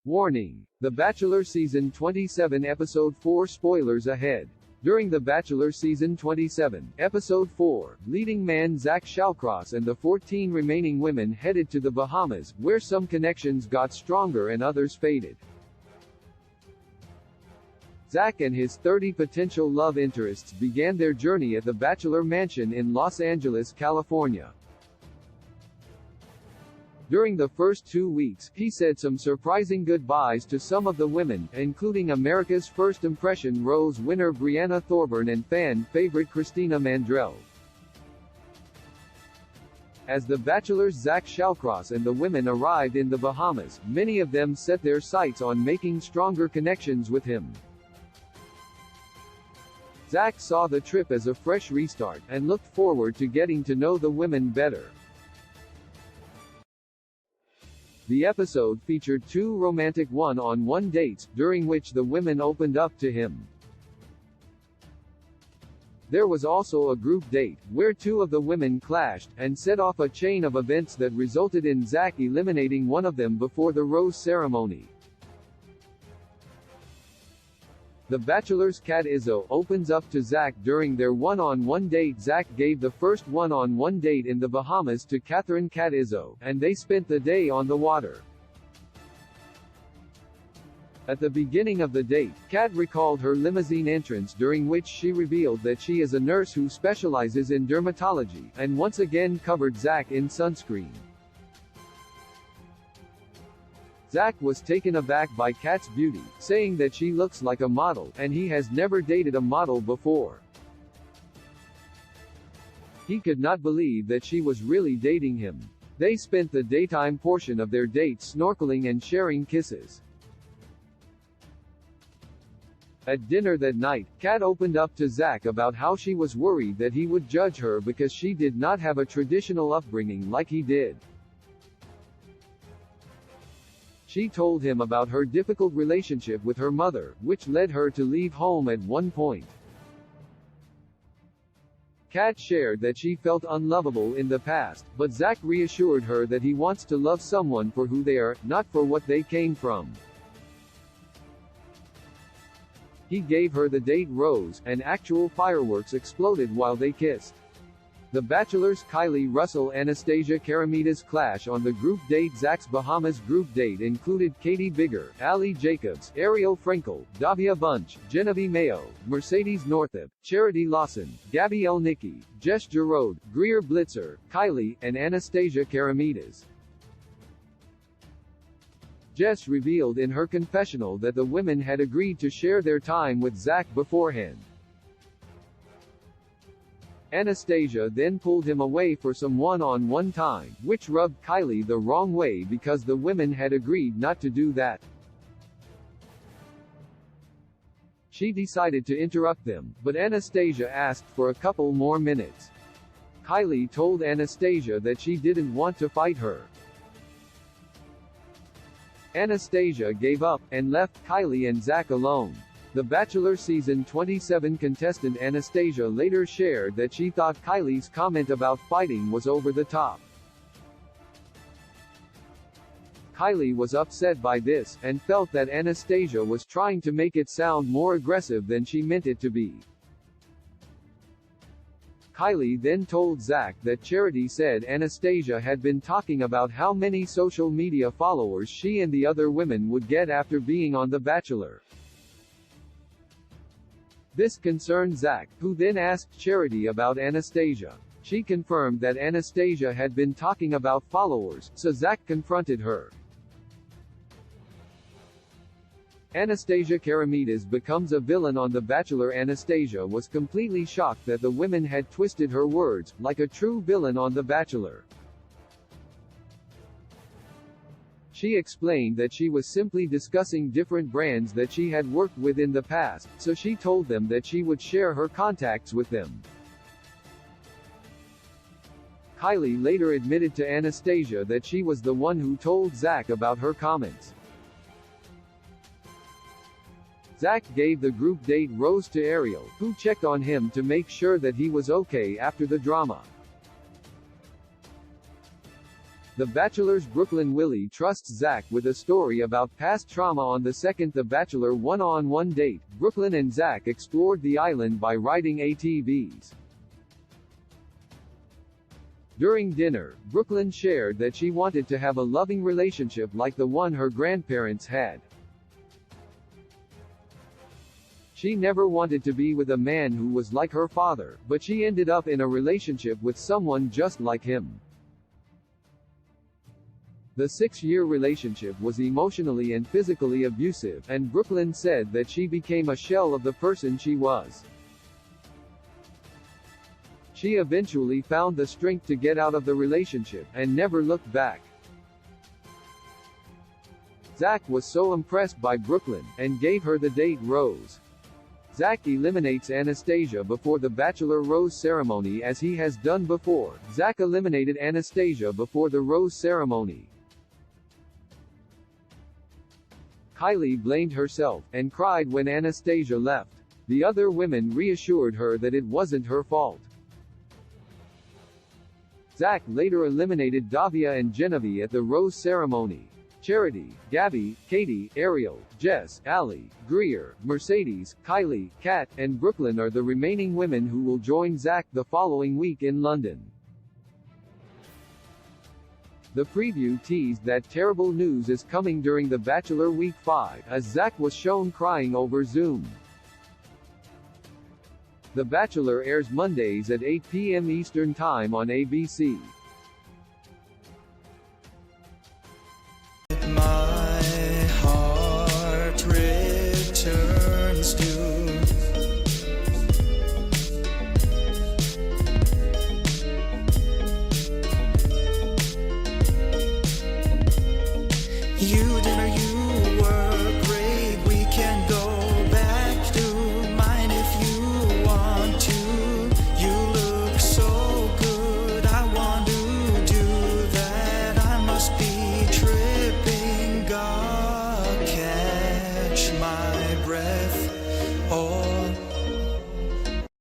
Warning: The Bachelor Season 27 Episode 4 spoilers ahead. During The Bachelor Season 27, Episode 4, leading man Zach Shallcross and the 14 remaining women headed to the Bahamas, where some connections got stronger and others faded. Zach and his 30 potential love interests began their journey at the Bachelor Mansion in Los Angeles, California. During the first 2 weeks, he said some surprising goodbyes to some of the women, including America's First Impression Rose winner Brianna Thorburn and fan favorite Christina Mandrell. As the Bachelor's Zach Shallcross and the women arrived in the Bahamas, many of them set their sights on making stronger connections with him. Zach saw the trip as a fresh restart, and looked forward to getting to know the women better. The episode featured 2 romantic one-on-one dates, during which the women opened up to him. There was also a group date, where 2 of the women clashed, and set off a chain of events that resulted in Zach eliminating one of them before the rose ceremony. The Bachelor's Kat Izzo opens up to Zach during their one-on-one date. Zach gave the first one-on-one date in the Bahamas to Catherine Kat Izzo, and they spent the day on the water. At the beginning of the date, Kat recalled her limousine entrance, during which she revealed that she is a nurse who specializes in dermatology, and once again covered Zach in sunscreen. Zach was taken aback by Kat's beauty, saying that she looks like a model, and he has never dated a model before. He could not believe that she was really dating him. They spent the daytime portion of their date snorkeling and sharing kisses. At dinner that night, Kat opened up to Zach about how she was worried that he would judge her because she did not have a traditional upbringing like he did. She told him about her difficult relationship with her mother, which led her to leave home at one point. Kat shared that she felt unlovable in the past, but Zach reassured her that he wants to love someone for who they are, not for what they came from. He gave her the date rose, and actual fireworks exploded while they kissed. The Bachelor's Kylie Russell-Anastasia Karamidas clash on the group date. Zach's Bahamas group date included Katie Bigger, Ali Jacobs, Ariel Frankel, Davia Bunch, Genevieve Mayo, Mercedes Northup, Charity Lawson, Gabby Elnicki, Jess Jarode, Greer Blitzer, Kylie, and Anastasia Karamidas. Jess revealed in her confessional that the women had agreed to share their time with Zach beforehand. Anastasia then pulled him away for some one-on-one time, which rubbed Kylie the wrong way because the women had agreed not to do that. She decided to interrupt them, but Anastasia asked for a couple more minutes. Kylie told Anastasia that she didn't want to fight her. Anastasia gave up, and left Kylie and Zach alone. The Bachelor Season 27 contestant Anastasia later shared that she thought Kylie's comment about fighting was over the top. Kylie was upset by this, and felt that Anastasia was trying to make it sound more aggressive than she meant it to be. Kylie then told Zach that Charity said Anastasia had been talking about how many social media followers she and the other women would get after being on The Bachelor. This concerned Zach, who then asked Charity about Anastasia. She confirmed that Anastasia had been talking about followers, so Zach confronted her. Anastasia Karamidas becomes a villain on The Bachelor. Anastasia was completely shocked that the women had twisted her words, like a true villain on The Bachelor. She explained that she was simply discussing different brands that she had worked with in the past, so she told them that she would share her contacts with them. Kylie later admitted to Anastasia that she was the one who told Zach about her comments. Zach gave the group date rose to Ariel, who checked on him to make sure that he was okay after the drama. The Bachelor's Brooklyn Willie trusts Zach with a story about past trauma. On the second The Bachelor one-on-one date, Brooklyn and Zach explored the island by riding ATVs. During dinner, Brooklyn shared that she wanted to have a loving relationship like the one her grandparents had. She never wanted to be with a man who was like her father, but she ended up in a relationship with someone just like him. The 6-year relationship was emotionally and physically abusive, and Brooklyn said that she became a shell of the person she was. She eventually found the strength to get out of the relationship, and never looked back. Zach was so impressed by Brooklyn, and gave her the date rose. Zach eliminates Anastasia before the Bachelor rose ceremony. As he has done before, Zach eliminated Anastasia before the rose ceremony. Kylie blamed herself, and cried when Anastasia left. The other women reassured her that it wasn't her fault. Zach later eliminated Davia and Genevieve at the rose ceremony. Charity, Gabby, Katie, Ariel, Jess, Allie, Greer, Mercedes, Kylie, Kat, and Brooklyn are the remaining women who will join Zach the following week in London. The preview teased that terrible news is coming during The Bachelor Week 5, as Zach was shown crying over Zoom. The Bachelor airs Mondays at 8 p.m. Eastern Time on ABC. My heart returns to you, dinner, you